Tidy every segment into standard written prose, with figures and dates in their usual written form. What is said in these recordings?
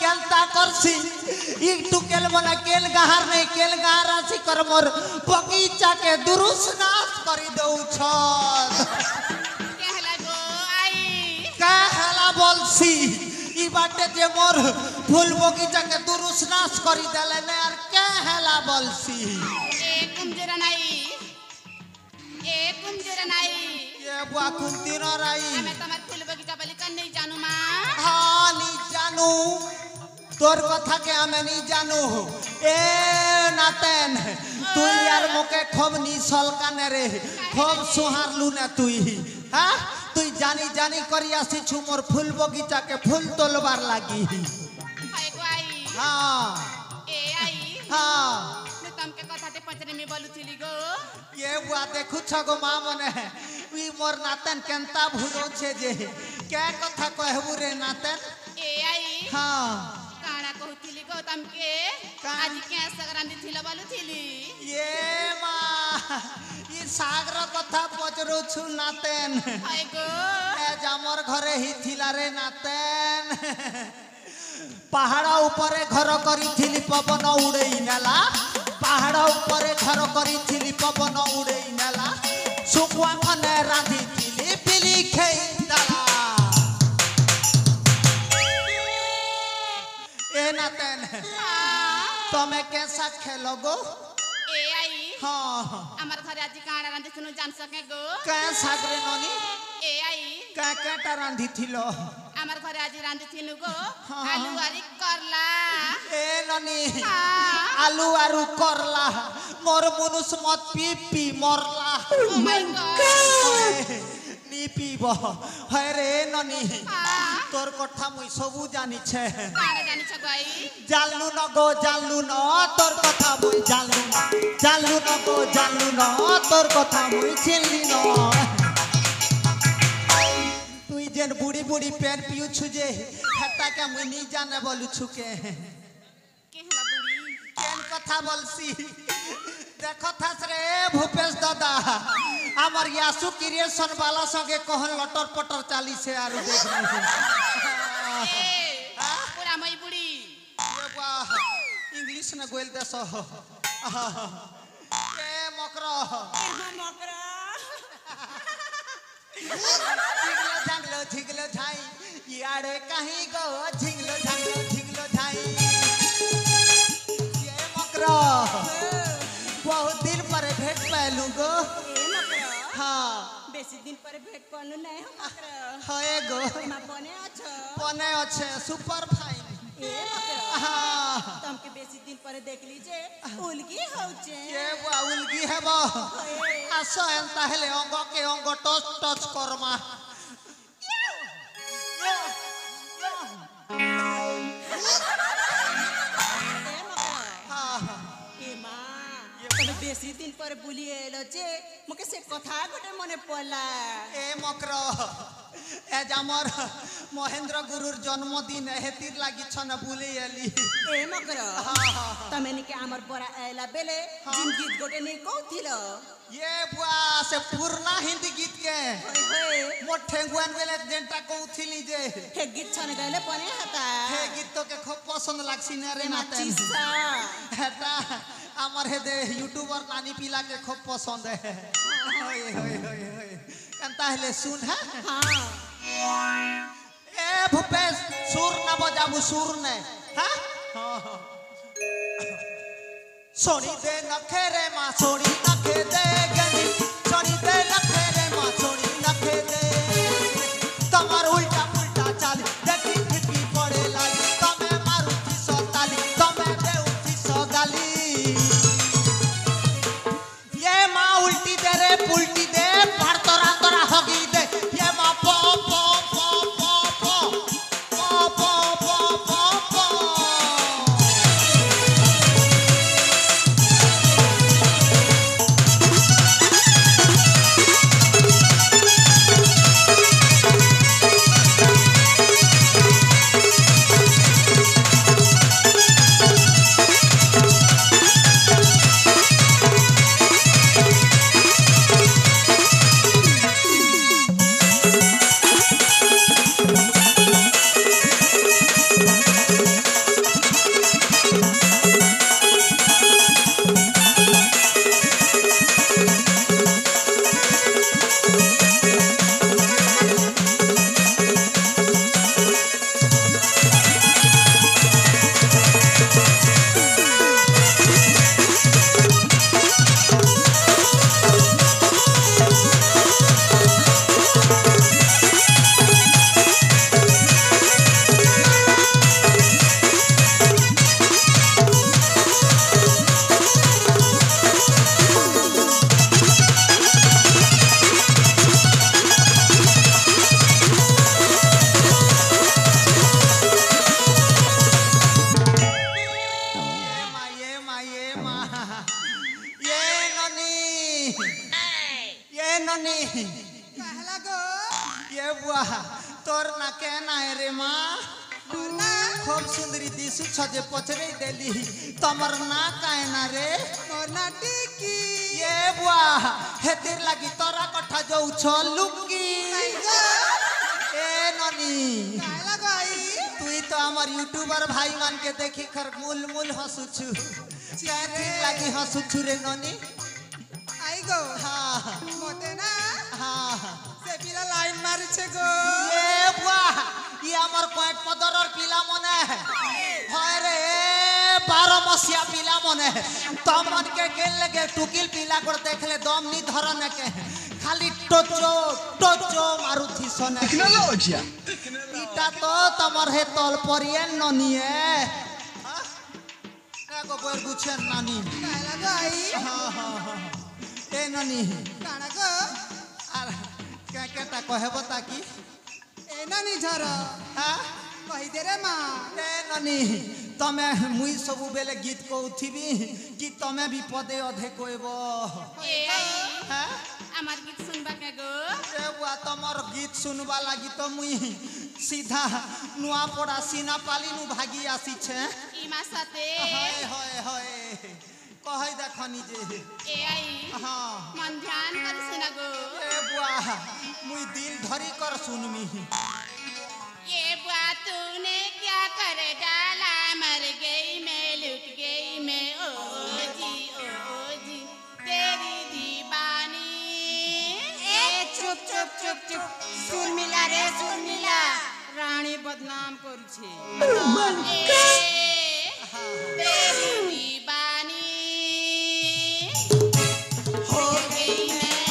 কেলতা করছি একটু কেল বলে কেল গাহার নেই কেল গাহার আসি কর মোর বগিচাকে দুরুস নাশ করি দউছ কেহলা গো আই কাহলা বলছি ই বাটে যে মোর ফুল বগিচাকে দুরুস নাশ করি দেলে না আর কাহলা বলছি এ কুমজোরা নাই এ কুমজোরা নাই এ বুয়া কুন্তির রাই আমি তোমার ফুল বগিচা বলি কান নেই জানু মা হ্যাঁ নি জানু তোর কথাকে আমি নি জানু এ নাতেন তুই আর মোকে খব নি সলকানে রে খব সুহারলু না তুই হ্যাঁ তুই জানি জানি করি আসিছু মোর ফুল বগিচাকে ফুল তোলবার লাগি হায় গো আই হ্যাঁ এ আই হ্যাঁ ମୁଁ ତମକେ କଥାଟେ ପଚାରିମି ବୋଲୁଥିଲି ଗୋ ये बुआ देखुछ गो माँ मने वी मोर नातन केंता भूलोछे जे क्या कथा कहबू रे नातन ଏ ଆଇ हाँ କାଣା କହୁଥିଲି ଗୋ ତମକେ କାଣା? ଆଜି କେଁ ଶାଗ ରାନ୍ଧିଥିଲ ବୋଲୁଥିଲି ये माँ ये सागर कथा पचरुछु नातन ହାୟ ଗୋ ए जामर घरे ही थिला रे नातन पहाड़ ऊपरे घर करी पवन उड़ई नेला पहाड़ ऊपरे घर करी पवन उड़ई नेला सुकुआ खने रांधी पिली खेई दला ए नातन तमे कैसा खेलो गो ଏ ଆଇ हाँ আমার ঘরে আজি কাଣା রান্ধিছুনু জানছ কে গো कै सागरे ननी এ আই कै कैटा रांधी थिलो আমার ঘরে আজি রান্ধিছিনু গো হ্যাঁ। আলু আরি করলা ए ननी হ্যাঁ। आलू आरू करला मोर मनुष मत पी पी मरला ও মাই গড नी पीब है रे ननी হ্যাঁ। तोर कथा मुई सबू जानी छे কাଣା জানিছ গো আই जानलू न गो जानलू न तोर कथा मुई जानलू न जानलू न गो जानलू न तोर कथा मुई चिनली न तुई जेन बुढ़ी बुढ़ी पेन पियु छु जे हेता के मुई नी जाने बोलु छु के কেহলা বুড়ি केन कथा बोलसी देखो थास रे भूपेश दादा आमर यासु क्रिएशन वाला संगे कहन लटर पटर चाली से आरु देख এ পুরা মই বুড়ি इंग्लिश न गोल देस ए मकर মকরা झिगलो झिगलो झाई यारे कहीं गो झिगलो झिगलो झाई ये मकर बहुत दिन पर भेट पालू गो ए मकर हाँ बेसी दिन पर भेट पड़नु नहीं हो मकर है गो मा बने अछ पने अच्छे सुपर फाइन ए मकर हाँ तमके बेसी दिन पर देख लीजे उलगी होचे ये उलगी है बो आसो एंता हेले अंग के अंग टच टच करमा ए मकर हाँ ए मा तमे बेसी दिन पर बुली एलो जे मके से कथा गोटे मने पड़ला ए मकर ए जामर महेंद्र गुरुर जन्मदिन हेतिर लागि छन बुले एली ए मकर तमे निके हमर बड़ा एला बेले जिन गीत गोटे नहीं कहथिलो ये बुआ से पूर्णा हिंदी गीत के होय मोठे गुआन बेले जेंटा कहथिली जे हे गीत छन गले पने हता हे गीत तो के खूब पसंद लागसी न रे नातन चिसा हेता हमर हे दे यूट्यूबर नानी पिला के खूब पसंद है होय होय होय होय एंता हेले सुन है हां ए भूपेश सुर न बजाबू सुर ने हां सोनी दे नखे रे मां सोनी नखे दे गनी सोनी दे नखे रे मां सोनी नखे दे तमर उल्टा उल्टा चाल देखी फिकी पड़े लागी तमे मारू की ताली तमे दे उठी सो गाली ये मां उल्टी दे रे पुल्टी दे फाड़ तोरा तोरा होगी दे ये मां पो पो पो पो पो पो पो पो पो पो তোর না কেনা রে মা मोर ना খুব সুন্দরী দিশু ছজে পছরে দেলি তোমার না কায়না রে मोर ना टिकी এ বুয়া হেতির লাগি তোরা কথা যাউছ লুকি এ ননি काय लगाई তুই তো আমার ইউটিউবার ভাই মানকে দেখি খর মূল মূল হসুছু কেথির লাগি হসুছু রে ননি आई गो হ্যাঁ मोते ना হ্যাঁ से पिला लाइन मारिছে गो এ বুয়া ই আমার কয়েক পদরর পিলা মনে হয় রে 12 মসিয়া পিলা মনে তমনকে কেন লাগে টুকিল পিলা করে দেখলে দম নি ধরনে কে খালি টোচো টোচো মারুথি সনে Tecnologia. ইটা তো তোমার হে তল পরিয়েন ননিয়ে এগো বইর গুছেন নানি काय लगाई এ ননি काना गो আর কে কেটা কহেব তাকি ए नानी झर হ্যাঁ कहि दे रे मां এ ননি তমে মুই সবু বেলে গীত কউথিবি কি তমে বি পদে অধে কইব এ আই হ্যাঁ আমার গীত শুনবা কে গো এ বুয়া তোমার গীত শুনবা লাগি তো মুই সিধা নুয়া পড়া সিনা পালিনু ভাগি আসিছে ইমা সাথে হয় হয় হয় কহই দেখো নিজে এ আই হ্যাঁ মন ধ্যান করে শুনা গো এ বুয়া মুই দিল ধরি কর শুনমি ये बुआ तूने क्या कर डाला मर गई मैं लुट गई मैं ओ जी तेरी दीवानी ए चुप चुप चुप चुप सुन मिला रे सुन मिला रानी बदनाम करू छे तेरी दीवानी हो गई मैं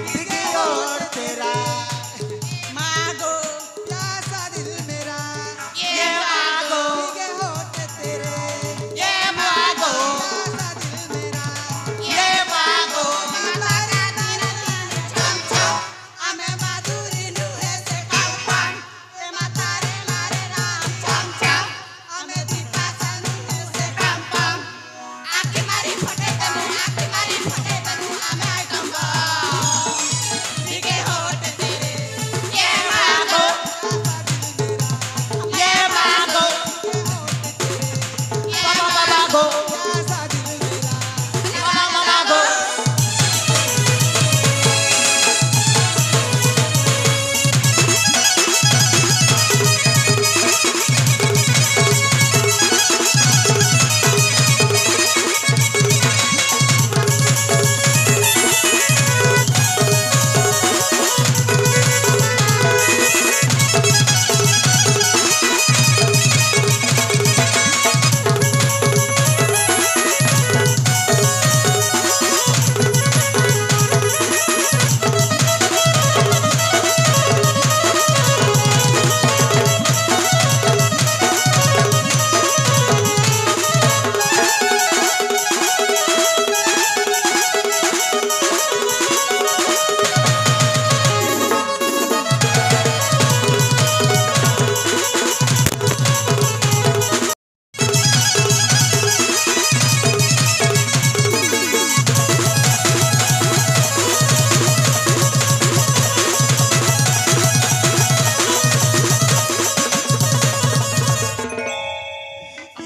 दिगी और तेरा मागो प्यासा दिल मेरा ये मागो भीगे होठ तेरे ये मागो प्यासा दिल मेरा ये मागो हमारा दिन दिन छम छम हमें माधुरी नुहे से कम कम ए मातारे मारे राम छम छम हमें दीपा सनुहे से पम पम आके मारी फटे तनु हमें आइटम भीगे होठ तेरे ये मागो ये मागो ये बाबा गो प्यासा दिल मेरा बाबा गो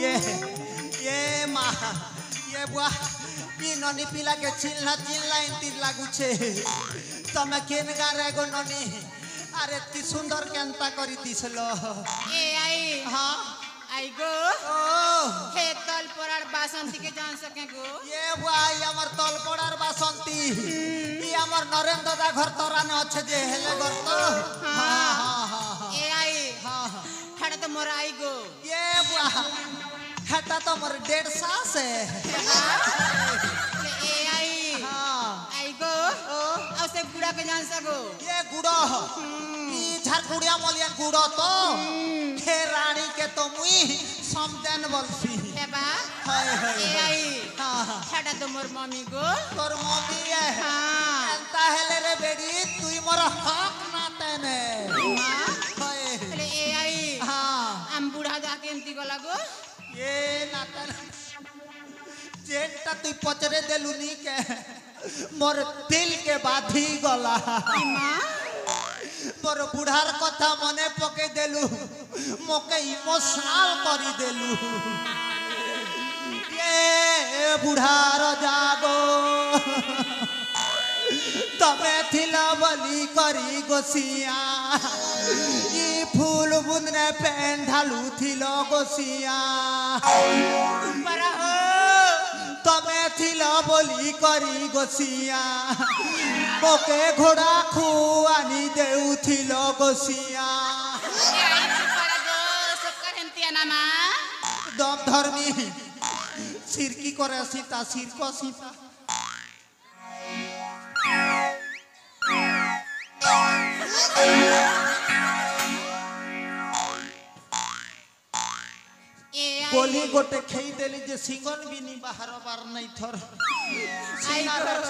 ये मा ये बुआ ই ননি পিলাকে চিল্লা চিল্লা ইন্তির লাগুছে তুমি কেন গারে গো ননি আরে কি সুন্দর কেনতা করি দিছিল ए आई হ্যাঁ आई गो ও हे तल परार बासंती के जान सके गो ये बुआ ই আমার তল পড়ার বাসন্তী ই আমার নরেন দাদা ঘর তরানে আছে যে হেলে ঘর তো হ্যাঁ হ্যাঁ হ্যাঁ ए आई হ্যাঁ खड़ा तो मोर आई गो ये बुआ হেটা তো মোর 1.5 সে ए आई হ্যাঁ आई गो ও और से बुढ़ा के जान सको ये गुड़ो ই ঝাড়খুড়িয়া মলিয়ান গুড়ো তো হে রানী কে তো মুই সমদেন বলছি है बा হায় হায় ए आई হ্যাঁ হ্যাঁ खड़ा तो मोर मम्मी गो তোর মম্মি এ हाँ এন্তা হেলে রে বেডি তুই মোর হক না তেনে माँ হায় ले ए आई হ্যাঁ हम बुढ़ा जाके एमती गला गो এ না তেনে যেটা তুই পচরে দেলু নি কে মোর দিল কে বাঁধি গলা माँ मोर बुढ़ार कथा मने पके देलु मोके इमोशनल करी देलु ये बुढ़ार जागो तमे थिला बली करी गोसिया ई फूल बुंद ने पेन ढालू थिलो गोसिया पर हो तमे थिला बली करी गोसिया मोके घोड़ा खुआनी देउ थिलो गोसिया ए आई पर गो सब कहंतिया ना मा दम धर्मी सिरकी करे सीता सिर को सीता ए आई गोली गोटे खेई देली जे सिंगन भी नहीं बाहर बार नहीं थर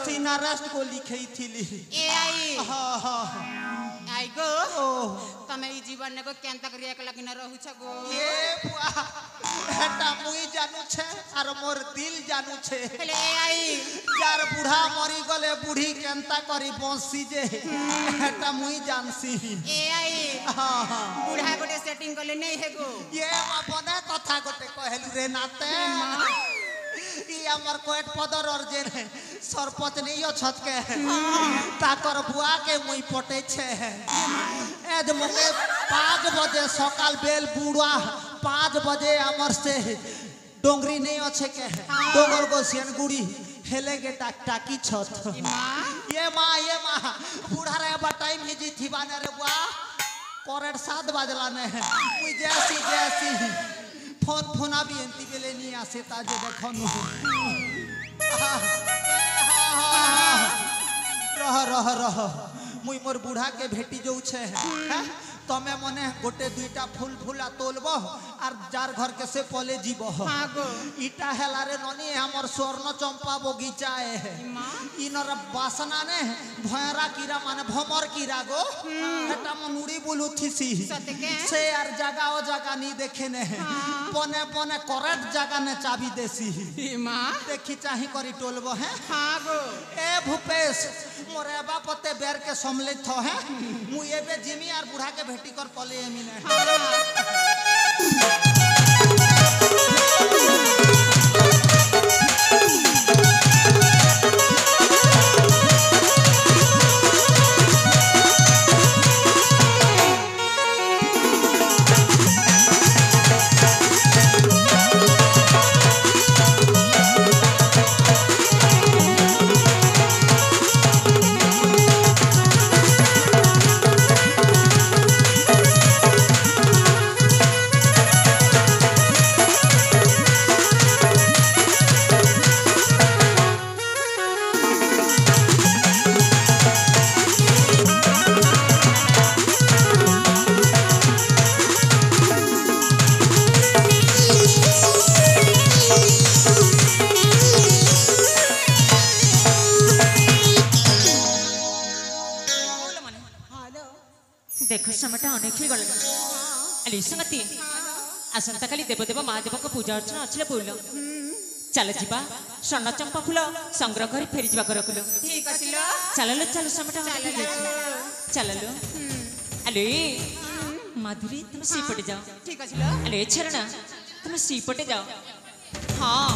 सीना राष्ट्र गोली खेई थिली ए आई हाँ हाँ आई गो ओ तमे ई जीवन ने को केंता करिया के लगिन रहू छ गो ये बुआ हेटा मुई जानू छे और मोर दिल जानू छे पहले ए आई यार बूढ़ा मरी गले बूढ़ी केंता करी बंसी जे हेटा मुई जानसी ए आई हाँ हाँ बुढ़ा गोटे सेटिंग करले नहीं है गो ये अपने कथा गोटे कहलु रे नाते ई हमर कोट पदर और जे सरपंच नहीं छत के ताकर बुआ के मुई पटे छे एज मोके 5 बजे सकाल बेल बुढ़ा 5 बजे हमर से डोंगरी नहीं अच्छे के डोंगर को सियनगुड़ी हेले गे टाकी छत ये माँ बूढ़ा रे बा टाइम ही जी थी बाने रे बुआ करेट 7 बजला ने मुई जैसी फोन भी एंती बेले नहीं आसे ताजे देखनु रह मुई मोर बूढ़ा के भेटी जो छे तमे मने गोटे दुईटा फूल फूला तोलबो और जार घर के से पले जीबो हां गो इटा हेला रे ननी हमर स्वर्ण चंपा बगीचा है इनर बासना ने भयरा कीरा माने भमर कीरा गो हेटा मनुड़ी बुलुथिसी सतके से यार जगह ओ जगह नहीं देखे ने पने पने करेक्ट जगह ने चाबी देसी मां देखी चाही करी टोलबो है हां गो ए भूपेश मोरे बापते बेर के सम्मिलित है मु एबे जिमी आर बूढ़ा के भेटी कर पले एमिने देखो समटा अनेक ही गल अली संगति आसंता काली देवदेव महादेव को पूजा अर्चना अच्छे बोल चल जीवा स्वर्ण चंपा फूल संग्रह कर फेरी जा घर को ठीक अछि लो चल चल समटा चल लो अले माधुरी तुम सीपटे जाओ ठीक अछि लो अले छरणा तुम सीपटे जाओ हाँ